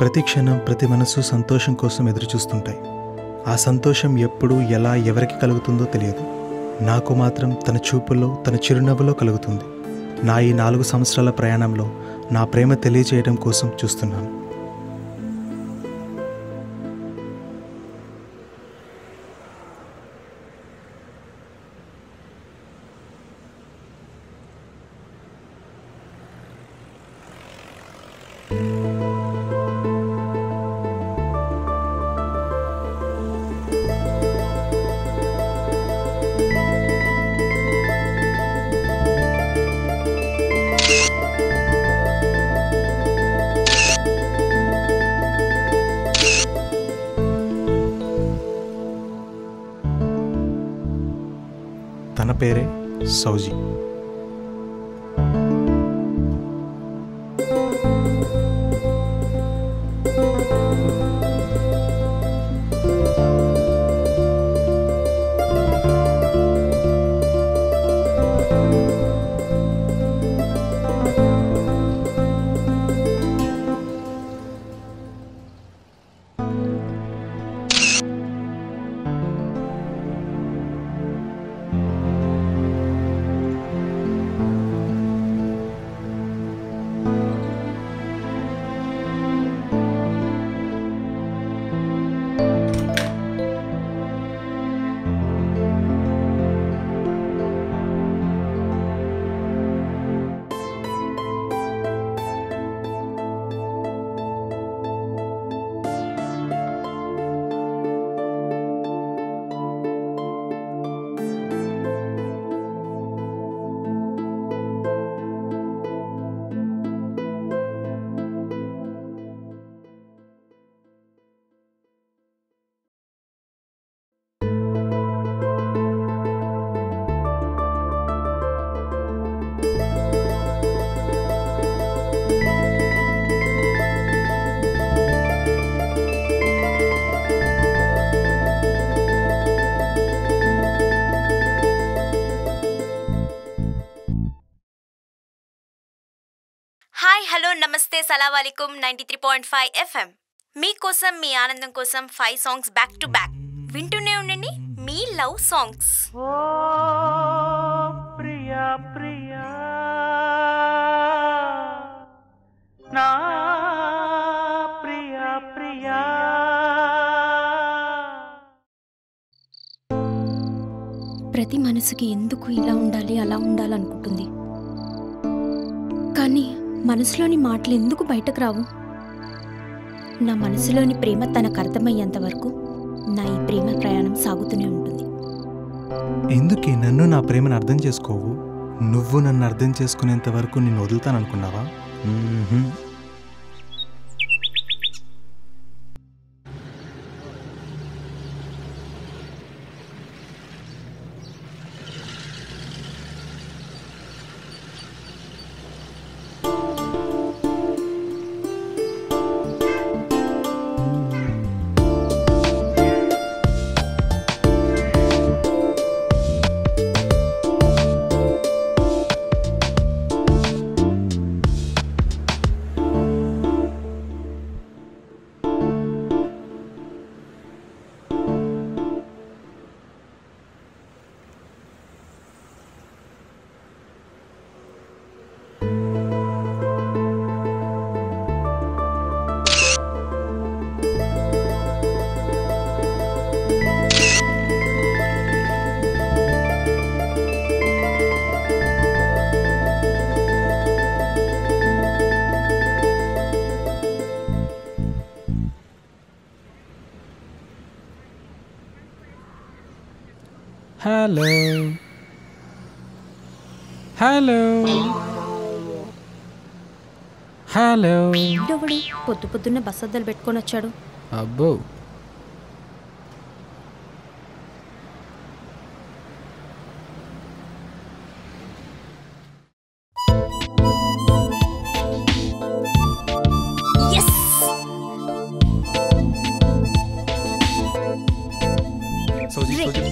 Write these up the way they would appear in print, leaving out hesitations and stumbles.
ప్రతి క్షణం ప్రతి మనసు సంతోషం కోసం ఎదురుచూస్తుంటాయి. ఆ సంతోషం ఎప్పుడు ఎలా ఎవరికి కలుగుతుందో తెలియదు. నాకు మాత్రం తన చూపుల్లో తన చిరునవ్వులో కలుగుతుంది. నా ఈ 4 సంవత్సరాల ప్రయాణంలో నా ప్రేమ తెలియజేయడం కోసం చూస్తున్నాను. తన పేరే సౌజీ. హాయ్ హలో నమస్తే సలాం వాలేకుమ్ 93.5 FM మీకోసం మీ ఆనందం కోసం 5 సాంగ్స్ బ్యాక్ టు బ్యాక్ వింటూనే ఉండండి మీ లవ్ సాంగ్స్. ఓ ప్రియా ప్రియా నా ప్రియా ప్రియా. ప్రతి మనసుకి ఎందుకు ఇలా ఉండాలి అలా ఉండాలనుకుంటుంది, కానీ మనసులోని మాటలు ఎందుకు బయటకు రావు? నా మనసులోని ప్రేమ తనకు అర్థమయ్యేంత వరకు నా ఈ ప్రేమ ప్రయాణం సాగుతూనే ఉంటుంది. ఎందుకే నన్ను నా ప్రేమను అర్థం చేసుకోవు? నువ్వు నన్ను అర్థం చేసుకునేంత వరకు నిన్ను వదులుతాననుకున్నావా? Hello hello hello. ఎవడు పొద్దు పొద్దున్న బస్సద్దలు పెట్టుకొని వచ్చాడు? అబ్బో,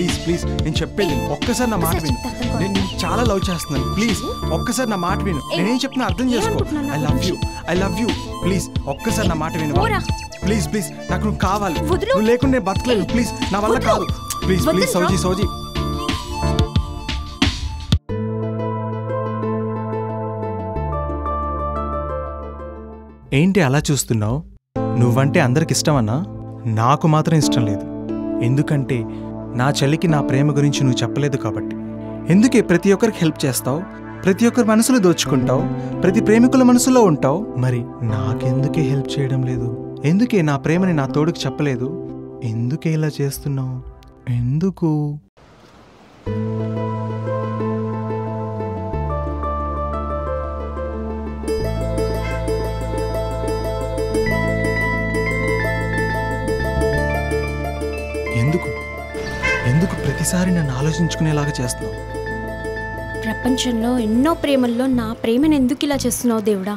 ప్లీజ్ ప్లీజ్ నేను చెప్పేది ఒక్కసారి నా మాట విను. నేను చాలా లవ్ చేస్తున్నాను. ప్లీజ్ ఒక్కసారి నా మాట విను. నేనేం చెప్తున్నా అర్థం చేసుకో. ఐ లవ్ యూ ప్లీజ్ ఒక్కసారి నా మాట విను. ప్లీజ్ ప్లీజ్ నాకు నువ్వు కావాలి. నువ్వు లేకుండా నేను బతకలేను. ప్లీజ్ నా వల్ల కాదు. ప్లీజ్ ప్లీజ్ సౌజీ. ఏంటి అలా చూస్తున్నావు? నువ్వంటే అందరికి ఇష్టమన్నా? నాకు మాత్రం ఇష్టం లేదు. ఎందుకంటే నా చెల్లికి నా ప్రేమ గురించి నువ్వు చెప్పలేదు కాబట్టి. ఎందుకే ప్రతి ఒక్కరికి హెల్ప్ చేస్తావు, ప్రతి ఒక్కరి మనసులో దోచుకుంటావు, ప్రతి ప్రేమికుల మనసులో ఉంటావు. మరి నాకెందుకే హెల్ప్ చేయడం లేదు? ఎందుకే నా ప్రేమని నా తోడుకి చెప్పలేదు? ఎందుకే ఇలా చేస్తున్నావు? ఎందుకు? ఎందుకు ప్రతిసారి నన్ను ఆలోచించుకునేలాగా చేస్తున్నావు? ప్రపంచంలో ఎన్నో ప్రేమల్లో నా ప్రేమను ఎందుకు ఇలా చేస్తున్నావు దేవుడా?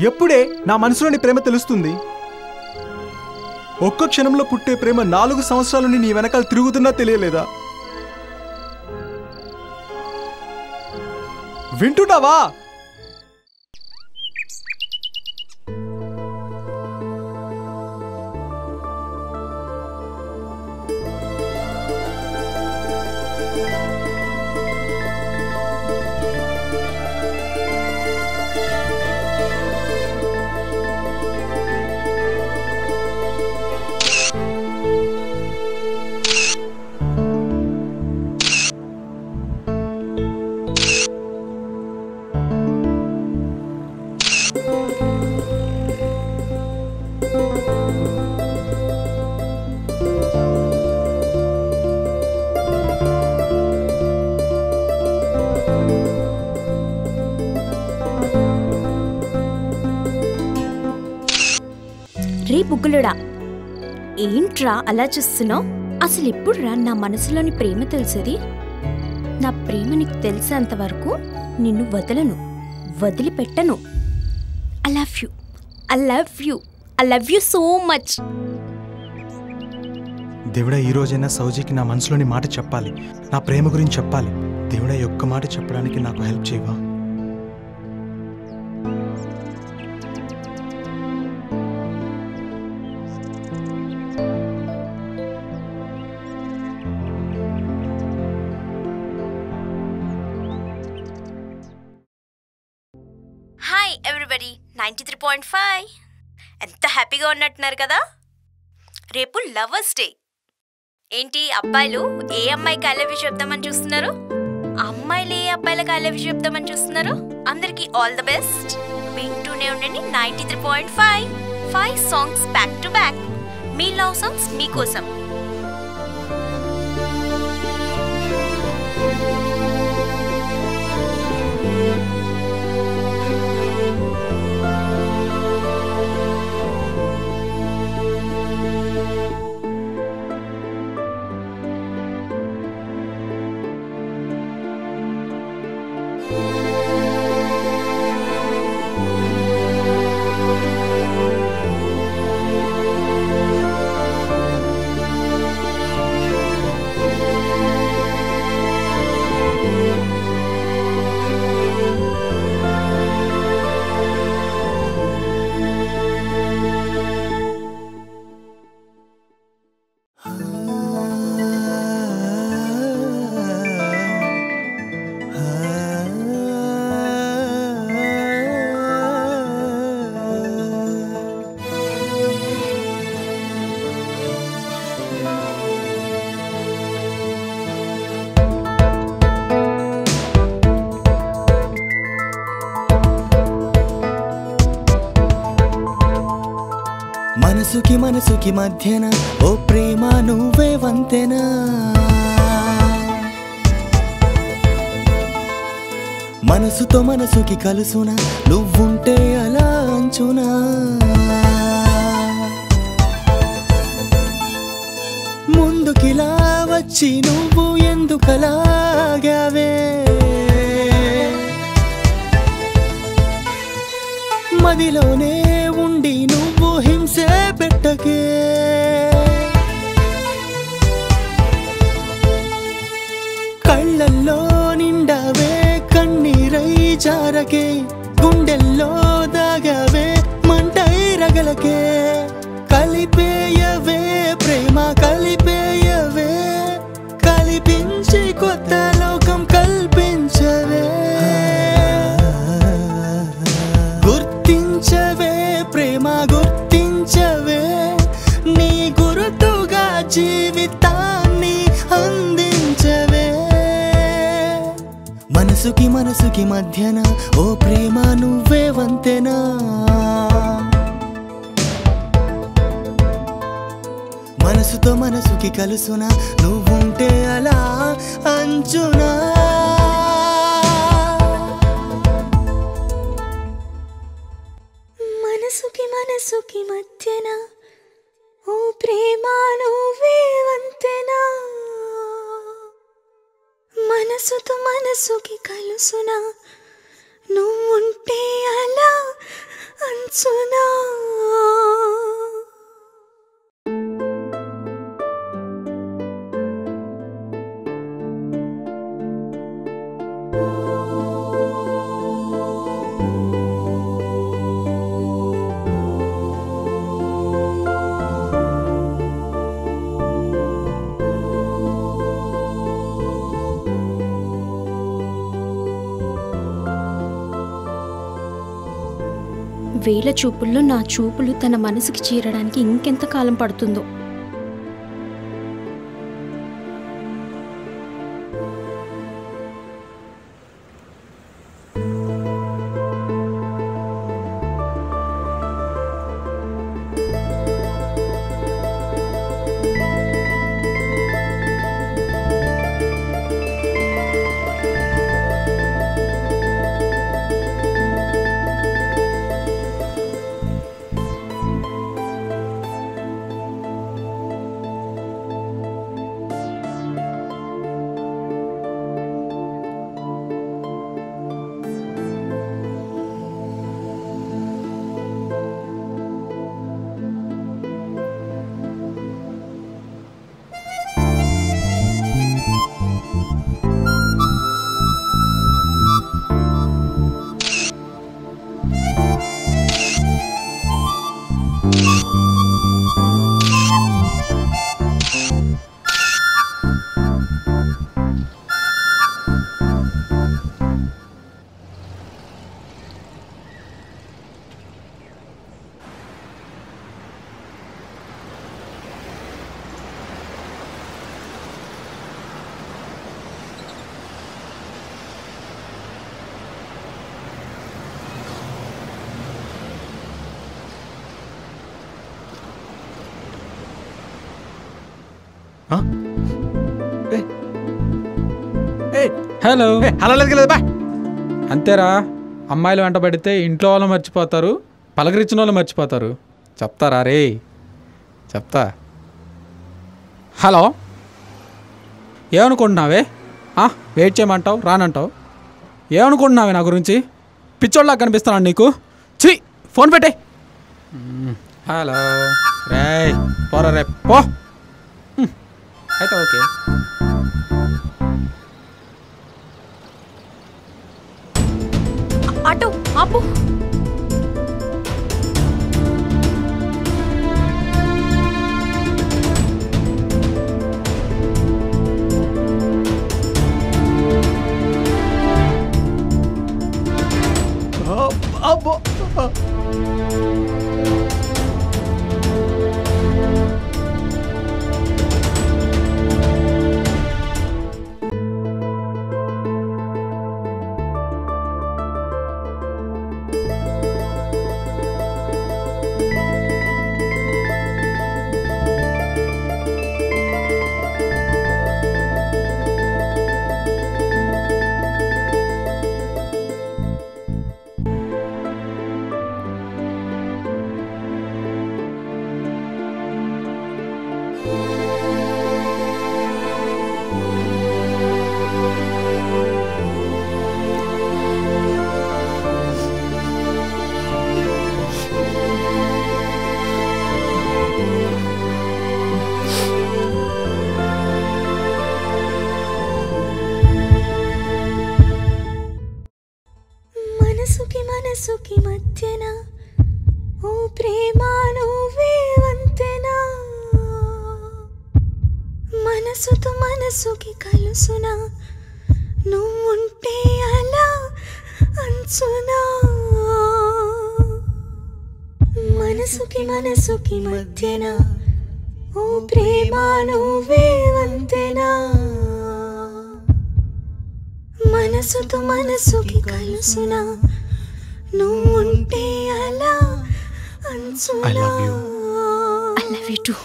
ఎప్పుడే నా మనసులోని ప్రేమ తెలుస్తుంది? ఒక్క క్షణంలో పుట్టే ప్రేమ 4 సంవత్సరాల నుండి నీ వెనకాల తిరుగుతున్నా తెలియలేదా? వింటున్నావా? రే బుగ్గులుడా, ఏంట్రా అలా చూస్తున్నావు? అసలు ఎప్పుడురా నా మనసులోని ప్రేమ తెలిసేది? నా ప్రేమ నీకు తెలిసేంత వరకు నిన్ను వదలను, వదిలిపెట్టను. I love you, I love you, I love you so much. దేవుడా, ఈ రోజైనా సౌజీకి నా మనసులోని మాట చెప్పాలి, నా ప్రేమ గురించి చెప్పాలి. దేవుడా, ఈ ఒక్క మాట చెప్పడానికి నాకు హెల్ప్ చేయవా? Hi everybody, 93.5. ఎంత హ్యాపీగా ఉన్నట్టున్నారు కదా? రేపు లవర్స్ డే. ఏంటి అబ్బాయిలు ఏ అమ్మాయికి ఐ లవ్ యూ చెప్దామని చూస్తున్నారు? అమ్మాయిలు ఏ అబ్బాయిలకు ఐ లవ్ యూ చెప్దామని చూస్తున్నారు? అందరికీ ఆల్ ద బెస్ట్. వింటూనే ఉండండి 93.5. 5 songs back to back. Me love songs మీకోసం. మనసుకి మధ్యన ఓ ప్రేమ నువ్వే వంతెనా, మనసుతో మనసుకి కలుసునా నువ్వుంటే అలా అంచునా. ముందుకిలా వచ్చి నువ్వు ఎందుకలాగావే, మదిలోనే ఉండి నువ్వు హింసే పెట్టకే. కళ్ళల్లో నిండవే కన్నీరై జారకే గుండెల్లో దాగవే మంటై రగలకే కలిపేయవే ప్రేమ కలిపేయవే కలిపించి కొత్త లోకం కల్పించవే గుర్తించవే ప్రేమ గుర్తించవే నీ గురుతుగా జీవితాన్ని అందించవే మనసుకి మనసుకి మధ్యన ఓ ప్రేమ నువ్వే వంతెనా మనసుతో మనసుకి కలుసునా నువ్వుంటే అలా అంచునా మనసుకి మనసుకి మధ్యన ఓ ప్రేమ నువ్వే వంతెనా మనసుతో మనసుకి కలుసునా నువ్వుంటే అలా అంచునా వేల చూపుల్లో నా చూపులు తన మనసుకి చేరడానికి ఇంకెంత కాలం పడుతుందో. హలో హలో లేదు బా అంతేరా, అమ్మాయిలు వెంట పడితే ఇంట్లో వాళ్ళు మర్చిపోతారు, పలకరించిన వాళ్ళు మర్చిపోతారు. చెప్తారా రే? చెప్తా. హలో, ఏమనుకుంటున్నావే? వెయిట్ చేయమంటావు, రానంటావు. ఏమనుకుంటున్నావే నా గురించి? పిచ్చోళ్ళలా కనిపిస్తున్నాను నీకు? ఛీ, ఫోన్ పెట్టే. హలో రే, పోరా రే పో. అయితే ఓకే. ఆటో ఆపు. మనసుకి మధ్యన ఓ ప్రేమ నువ్వే వంతెనా మనసుతో మనసుకి కలుసునా నువ్వుంటే అలా అంచునా మనసుకి మనసుకి మధ్యన ఓ ప్రేమ నువ్వే వంతెనా మనసుతో మనసుకి కలుసునా నువ్వుంటే అలా అంచునా I love you. I love you too.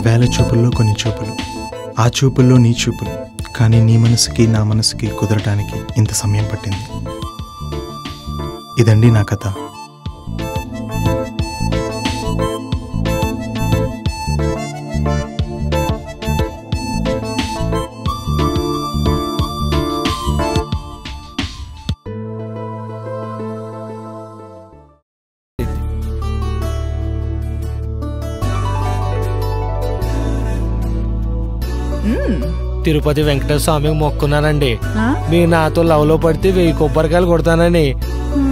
వేల చూపుల్లో కొన్ని చూపులు, ఆ చూపుల్లో నీ చూపులు, కానీ నీ మనసుకి నా మనసుకి కుదరటానికి ఇంత సమయం పట్టింది. ఇదండి నా కథ. తిరుపతి వెంకటేశ్వర స్వామికి మొక్కున్నానండి. మీరు నాతో లవ్ లో పడితే 1000 కొబ్బరికాయలు కొడతానని.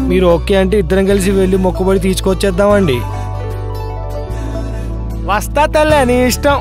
మీరు ఓకే అంటే ఇద్దరం కలిసి వెళ్ళి మొక్కుబడి తీసుకొచ్చేద్దామండి. వస్తా తల్లే నీ ఇష్టం.